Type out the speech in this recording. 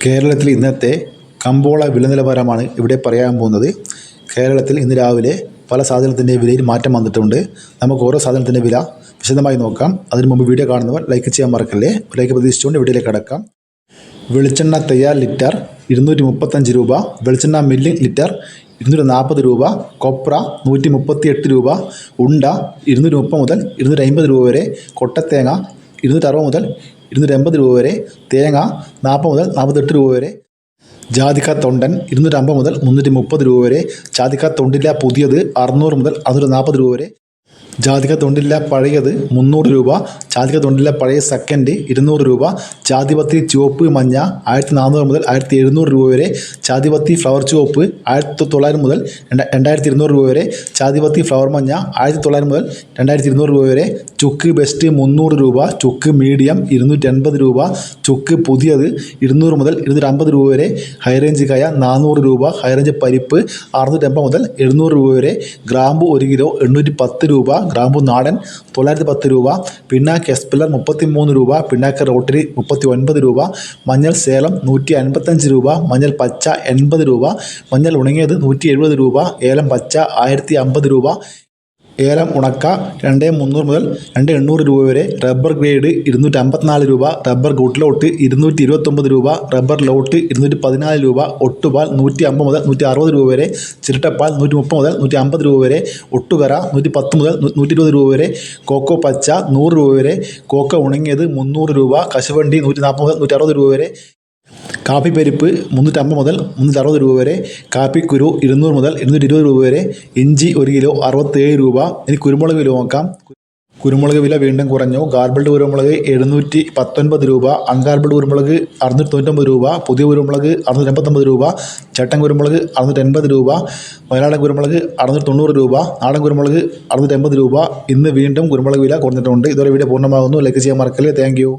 കേരളത്തിൽ ഇന്നത്തെ കമ്പോള വില നിലവാരമാണ് ഇവിടെ പറയാൻ പോകുന്നത്. കേരളത്തിൽ ഇന്ന് രാവിലെ പല സാധനത്തിൻ്റെ വിലയിൽ മാറ്റം വന്നിട്ടുണ്ട്. നമുക്ക് ഓരോ സാധനത്തിൻ്റെ വില വിശദമായി നോക്കാം. അതിനു മുമ്പ് വീഡിയോ കാണുന്നവർ ലൈക്ക് ചെയ്യാൻ മറക്കല്ലേ. ലൈക്ക് പ്രതീക്ഷിച്ചുകൊണ്ട് വീഡിയോയിലേക്ക് കടക്കാം. വെളിച്ചെണ്ണ തയ്യാർ ലിറ്റർ 235 രൂപ, വെളിച്ചെണ്ണ മില്ലിംഗ് ലിറ്റർ 240 രൂപ, കൊപ്ര 138 രൂപ, ഉണ്ട 230 മുതൽ 250 രൂപ വരെ, കൊട്ടത്തേങ്ങ 260 മുതൽ 280 രൂപ വരെ, തേങ്ങ 40 മുതൽ 48 രൂപ വരെ, ജാതിക്ക തൊണ്ടൻ 250 മുതൽ 330 രൂപ വരെ, ജാതിക്ക തൊണ്ടില്ല പുതിയത് 600 മുതൽ 640 രൂപ വരെ, ജാതിക്ക തൊണ്ടില്ല പഴയത് 300 രൂപ, ജാതിക്ക തൊണ്ടില്ല പഴയ സെക്കൻഡ് 200 രൂപ, ജാതിപത്രി ചുവപ്പ് മഞ്ഞ 1400 മുതൽ 1700 രൂപ വരെ, ജാതിപത്രി ഫ്ലവർ ചുവപ്പ് 1900 മുതൽ 2200 രൂപ വരെ, ജാതിപത്രി ഫ്ലവർ മഞ്ഞ 1900 മുതൽ 2200 രൂപ വരെ, ചുക്ക് ബെസ്റ്റ് 300 രൂപ, ചുക്ക് മീഡിയം 280 രൂപ, ചുക്ക് പുതിയത് 200 മുതൽ 250 രൂപ വരെ, ഹൈറേഞ്ച് കയ 400 രൂപ, ഹൈറേഞ്ച് പരിപ്പ് 650 മുതൽ 700 രൂപ വരെ, ഗ്രാമ്പു 1 കിലോ 810 രൂപ, ഗ്രാമ്പു നാടൻ 910 രൂപ, പിണ്ണാക്ക് എസ്പെല്ലർ 33 രൂപ, പിണ്ണാക്ക് റോട്ടറി 39 രൂപ, മഞ്ഞൾ സേലം 155 രൂപ, മഞ്ഞൾ പച്ച 80 രൂപ, മഞ്ഞൾ ഉണങ്ങിയത് 170 രൂപ, ഏലം പച്ച 1050 രൂപ, ഏലം ഉണക്ക 2300 മുതൽ 2800 രൂപ വരെ, റബ്ബർ ഗ്രേഡ് 254 രൂപ, റബ്ബർ ഗുഡ്ലോട്ട് 229 രൂപ, റബ്ബർ ലോട്ട് 214 രൂപ, ഒട്ടുപാൽ 150 മുതൽ 160 രൂപ വരെ, ചിരട്ടപ്പാൽ 130 മുതൽ 150 രൂപ വരെ, ഒട്ടുകറ 110 മുതൽ 120 രൂപ വരെ, കോക്കോ പച്ച 100 രൂപ വരെ, കോക്ക ഉണങ്ങിയത് 300 രൂപ, കശുവണ്ടി 140 മുതൽ 160 രൂപ വരെ, കാപ്പി പരിപ്പ് 350 മുതൽ 360 രൂപ വരെ, കാപ്പിക്കുരു 200 മുതൽ 220 രൂപ വരെ, ഇഞ്ചി 1 കിലോ 67 രൂപ. ഇനി കുരുമുളക് വില നോക്കാം. കുരുമുളക് വില വീണ്ടും കുറഞ്ഞു. ഗാർബിൾഡ് കുരുമുളക് 719 രൂപ, അൺഗാർബിൾഡ് കുരുമുളക് 699 രൂപ, പുതിയ കുരുമുളക് 689 രൂപ, ചട്ടൻ കുരുമുളക് 680 രൂപ, മലയാളം കുരുമുളക് 690 രൂപ, നാടൻ കുരുമുളക് 680 രൂപ. ഇന്ന് വീണ്ടും കുരുമുളക് വില കുറഞ്ഞിട്ടുണ്ട്. ഇതുവരെ വീഡിയോ പൂർണ്ണമാകുന്നു. ലൈക്ക് ചെയ്യാൻ മറക്കല്ലേ. Thank you.